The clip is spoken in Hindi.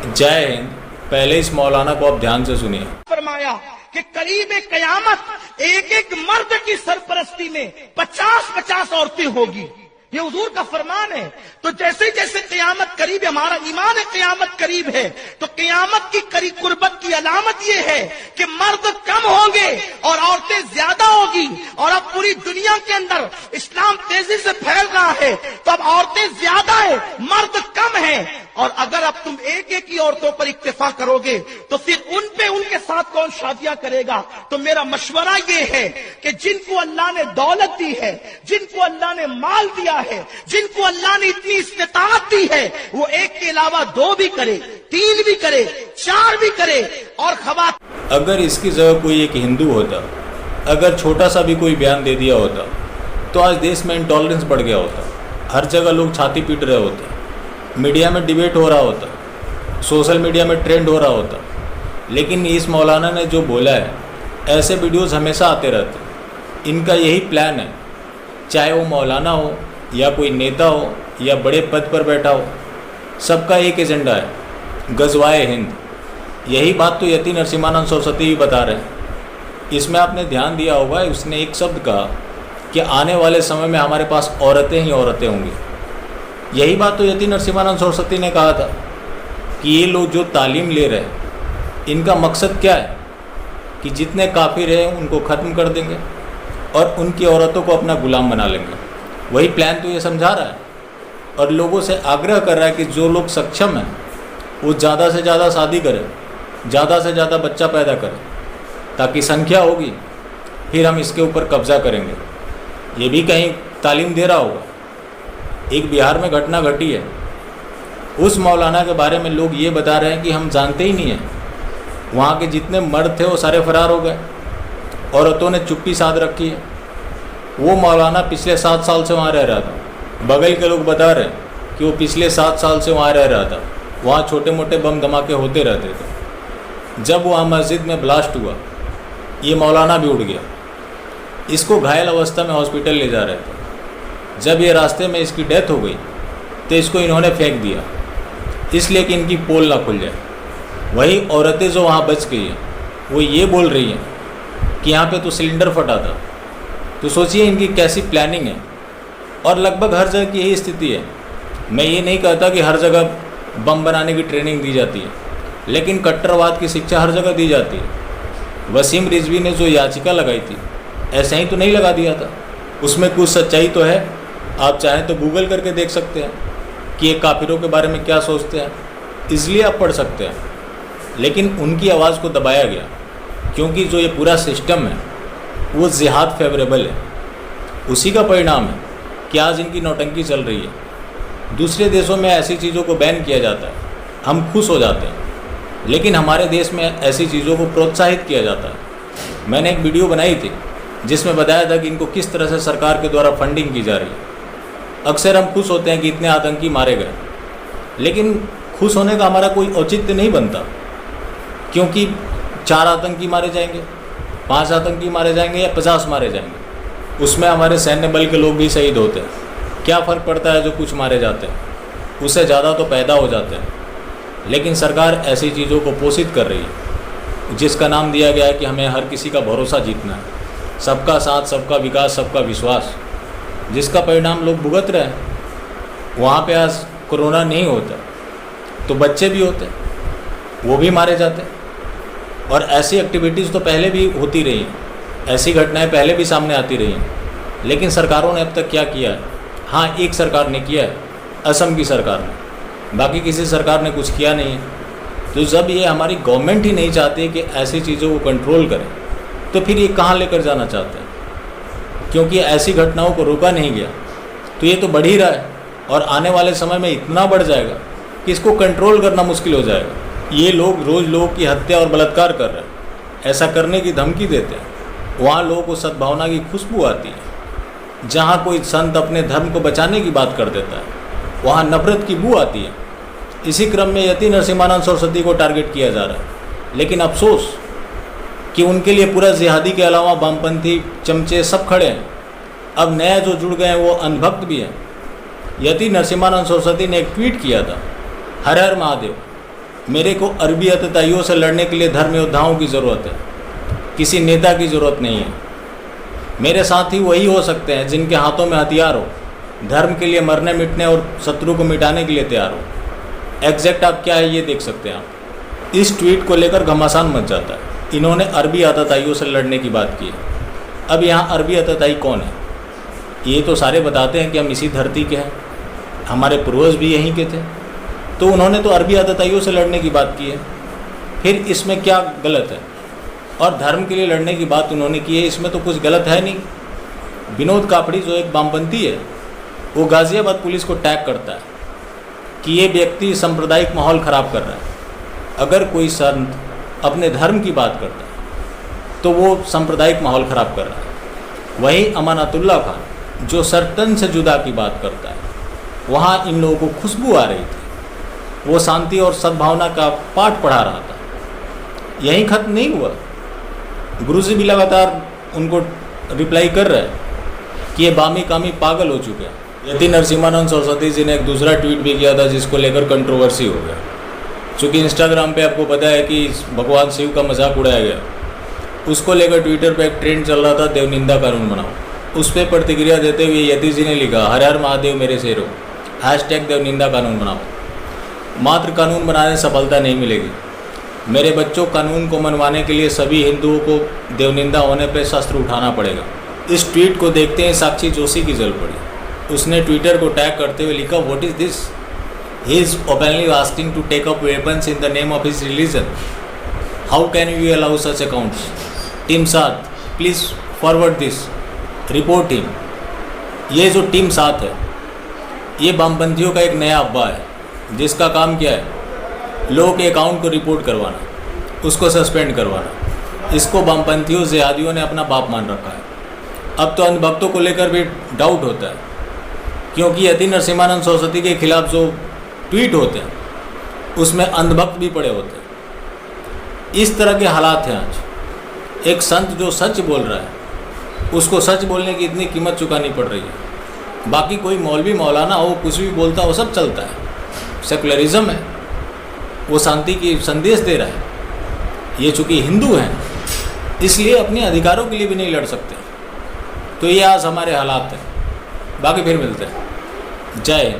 जय हिंद। पहले इस मौलाना को आप ध्यान से सुनिए। फरमाया कि करीब कयामत एक एक मर्द की सरपरस्ती में 50-50 औरतें होगी। ये हुजूर का फरमान है। तो जैसे जैसे कयामत करीब है, हमारा ईमान है कयामत करीब है, तो कयामत की करीब कुर्बत की अलामत ये है कि मर्द कम होंगे और औरतें ज्यादा होगी। और अब पूरी दुनिया के अंदर इस्लाम तेजी से फैल रहा है, तो अब औरतें ज्यादा है, मर्द कम है। और अगर अब तुम एक एक ही औरतों पर इक्तिफा करोगे तो फिर उन पे उनके साथ कौन शादियां करेगा। तो मेरा मशवरा ये है कि जिनको अल्लाह ने दौलत दी है, जिनको अल्लाह ने माल दिया है, जिनको अल्लाह ने इतनी इस्तिताअत दी है, वो एक के अलावा 2 भी करे, 3 भी करे, 4 भी करे। और खवात अगर इसकी जगह कोई एक हिंदू होता, अगर छोटा सा भी कोई बयान दे दिया होता, तो आज देश में इंटॉलरेंस बढ़ गया होता। हर जगह लोग छाती पीट रहे होते, मीडिया में डिबेट हो रहा होता, सोशल मीडिया में ट्रेंड हो रहा होता। लेकिन इस मौलाना ने जो बोला है, ऐसे वीडियोस हमेशा आते रहते। इनका यही प्लान है, चाहे वो मौलाना हो या कोई नेता हो या बड़े पद पर बैठा हो, सबका एक एजेंडा है, गजवाए हिंद। यही बात तो यति नरसिम्हानंद सरस्वती भी बता रहे हैं। इसमें आपने ध्यान दिया होगा, उसने एक शब्द कहा कि आने वाले समय में हमारे पास औरतें ही औरतें होंगी। यही बात तो यति नरसिम्हानंद सरस्वती ने कहा था कि ये लोग जो तालीम ले रहे हैं, इनका मकसद क्या है कि जितने काफिर हैं उनको ख़त्म कर देंगे और उनकी औरतों को अपना गुलाम बना लेंगे। वही प्लान तो ये समझा रहा है और लोगों से आग्रह कर रहा है कि जो लोग सक्षम हैं वो ज़्यादा से ज़्यादा शादी करें, ज़्यादा से ज़्यादा बच्चा पैदा करें, ताकि संख्या होगी, फिर हम इसके ऊपर कब्जा करेंगे। ये भी कहीं तालीम दे रहा होगा। एक बिहार में घटना घटी है, उस मौलाना के बारे में लोग ये बता रहे हैं कि हम जानते ही नहीं हैं। वहाँ के जितने मर्द थे वो सारे फरार हो गए, औरतों ने चुप्पी साध रखी है। वो मौलाना पिछले 7 साल से वहाँ रह रहा था। बगल के लोग बता रहे हैं कि वो पिछले 7 साल से वहाँ रह रहा था। वहाँ छोटे मोटे बम धमाके होते रहते थे। जब वहाँ मस्जिद में ब्लास्ट हुआ, ये मौलाना भी उड़ गया। इसको घायल अवस्था में हॉस्पिटल ले जा रहे थे। जब ये रास्ते में इसकी डेथ हो गई तो इसको इन्होंने फेंक दिया, इसलिए कि इनकी पोल ना खुल जाए। वही औरतें जो वहाँ बच गई हैं, वो ये बोल रही हैं कि यहाँ पे तो सिलेंडर फटा था। तो सोचिए इनकी कैसी प्लानिंग है। और लगभग हर जगह की यही स्थिति है। मैं ये नहीं कहता कि हर जगह बम बनाने की ट्रेनिंग दी जाती है, लेकिन कट्टरवाद की शिक्षा हर जगह दी जाती है। वसीम रिजवी ने जो याचिका लगाई थी, ऐसे ही तो नहीं लगा दिया था। उसमें कुछ सच्चाई तो है। आप चाहें तो गूगल करके देख सकते हैं कि ये काफिरों के बारे में क्या सोचते हैं, इसलिए आप पढ़ सकते हैं। लेकिन उनकी आवाज़ को दबाया गया, क्योंकि जो ये पूरा सिस्टम है वो जिहाद फेवरेबल है। उसी का परिणाम है कि आज इनकी नौटंकी चल रही है। दूसरे देशों में ऐसी चीज़ों को बैन किया जाता है, हम खुश हो जाते हैं, लेकिन हमारे देश में ऐसी चीज़ों को प्रोत्साहित किया जाता है। मैंने एक वीडियो बनाई थी जिसमें बताया था कि इनको किस तरह से सरकार के द्वारा फंडिंग की जा रही है। अक्सर हम खुश होते हैं कि इतने आतंकी मारे गए, लेकिन खुश होने का हमारा कोई औचित्य नहीं बनता, क्योंकि 4 आतंकी मारे जाएंगे, 5 आतंकी मारे जाएंगे या 50 मारे जाएंगे, उसमें हमारे सैन्य बल के लोग भी शहीद होते हैं। क्या फ़र्क पड़ता है जो कुछ मारे जाते हैं, उससे ज़्यादा तो पैदा हो जाते हैं। लेकिन सरकार ऐसी चीज़ों को पोषित कर रही है जिसका नाम दिया गया है कि हमें हर किसी का भरोसा जीतना है, सबका साथ, सबका विकास, सबका विश्वास, जिसका परिणाम लोग भुगत रहे हैं। वहाँ पे आज कोरोना नहीं होता तो बच्चे भी होते, वो भी मारे जाते। और ऐसी एक्टिविटीज़ तो पहले भी होती रही हैं, ऐसी घटनाएं पहले भी सामने आती रही हैं, लेकिन सरकारों ने अब तक क्या किया है? हाँ, एक सरकार ने किया है, असम की सरकार ने, बाकी किसी सरकार ने कुछ किया नहीं है। तो जब ये हमारी गवर्नमेंट ही नहीं चाहती कि ऐसी चीज़ों को कंट्रोल करें, तो फिर ये कहाँ लेकर जाना चाहते हैं? क्योंकि ऐसी घटनाओं को रोका नहीं गया तो ये तो बढ़ ही रहा है, और आने वाले समय में इतना बढ़ जाएगा कि इसको कंट्रोल करना मुश्किल हो जाएगा। ये लोग रोज़ लोगों की हत्या और बलात्कार कर रहे हैं, ऐसा करने की धमकी देते हैं। वहाँ लोगों को सद्भावना की खुशबू आती है। जहाँ कोई संत अपने धर्म को बचाने की बात कर देता है, वहाँ नफरत की बू आती है। इसी क्रम में यति नरसिम्हानंद सरस्वती को टारगेट किया जा रहा है, लेकिन अफसोस कि उनके लिए पूरा जिहादी के अलावा वामपंथी चमचे सब खड़े हैं। अब नया जो जुड़ गए हैं वो अनभक्त भी हैं। यति नरसिम्हानंद सरस्वती ने एक ट्वीट किया था, हर हर महादेव, मेरे को अरबी अतताइयों से लड़ने के लिए धर्म योद्धाओं की ज़रूरत है, किसी नेता की ज़रूरत नहीं है। मेरे साथी वही हो सकते हैं जिनके हाथों में हथियार हो, धर्म के लिए मरने मिटने और शत्रु को मिटाने के लिए तैयार हो। एग्जैक्ट आप क्या है ये देख सकते हैं आप। इस ट्वीट को लेकर घमासान मच जाता है। इन्होंने अरबी अतताइयों से लड़ने की बात की है। अब यहाँ अरबी अतताई कौन है? ये तो सारे बताते हैं कि हम इसी धरती के हैं, हमारे पूर्वज भी यहीं के थे, तो उन्होंने तो अरबी अतताइयों से लड़ने की बात की है। फिर इसमें क्या गलत है? और धर्म के लिए लड़ने की बात उन्होंने की है, इसमें तो कुछ गलत है नहीं। विनोद कापड़ी जो एक वामपंथी है, वो गाज़ियाबाद पुलिस को टैग करता है कि ये व्यक्ति सांप्रदायिक माहौल ख़राब कर रहा है। अगर कोई संत अपने धर्म की बात करता है तो वो सांप्रदायिक माहौल ख़राब कर रहा है। वही अमानतुल्लाह खान जो सर्तन से जुदा की बात करता है, वहाँ इन लोगों को खुशबू आ रही थी। वो शांति और सद्भावना का पाठ पढ़ा रहा था। यहीं खत्म नहीं हुआ, गुरुजी भी लगातार उनको रिप्लाई कर रहे हैं कि ये बामी कामी पागल हो चुके हैं। यति नरसिम्हानंद सरस्वती जी ने एक दूसरा ट्वीट भी किया था जिसको लेकर कंट्रोवर्सी हो गया। चूँकि इंस्टाग्राम पे आपको पता है कि भगवान शिव का मजाक उड़ाया गया, उसको लेकर ट्विटर पे एक ट्रेंड चल रहा था, देवनिंदा कानून बनाओ। उस पर प्रतिक्रिया देते हुए यति जी ने लिखा, हर हर महादेव मेरे शेरों, # देवनिंदा कानून बनाओ। मात्र कानून बनाने से सफलता नहीं मिलेगी। मेरे बच्चों, कानून को मनवाने के लिए सभी हिंदुओं को देवनिंदा होने पर शस्त्र उठाना पड़ेगा। इस ट्वीट को देखते ही साक्षी जोशी की जल पड़ी। उसने ट्विटर को टैग करते हुए लिखा, what is this? He is openly asking to take up weapons in the name of his religion. How can you allow such accounts? Team 7, please forward this, report him. ये जो टीम 7 है, ये वामपंथियों का एक नया अब्बा है जिसका काम क्या है? लोगों के अकाउंट को रिपोर्ट करवाना, उसको सस्पेंड करवाना। इसको वामपंथियों जिहादियों ने अपना बाप मान रखा है। अब तो अंधभक्तों को लेकर भी डाउट होता है, क्योंकि यति नरसिम्हानंद सरस्वती के खिलाफ जो ट्वीट होते हैं उसमें अंधभक्त भी पड़े होते हैं। इस तरह के हालात हैं आज। एक संत जो सच बोल रहा है, उसको सच बोलने की इतनी कीमत चुकानी पड़ रही है। बाकी कोई मौलवी मौलाना हो, कुछ भी बोलता हो, सब चलता है। सेकुलरिज्म है, वो शांति की संदेश दे रहा है। ये चूँकि हिंदू हैं, इसलिए अपने अधिकारों के लिए भी नहीं लड़ सकते। तो ये आज हमारे हालात हैं। बाकी फिर मिलते हैं। जय हिंद।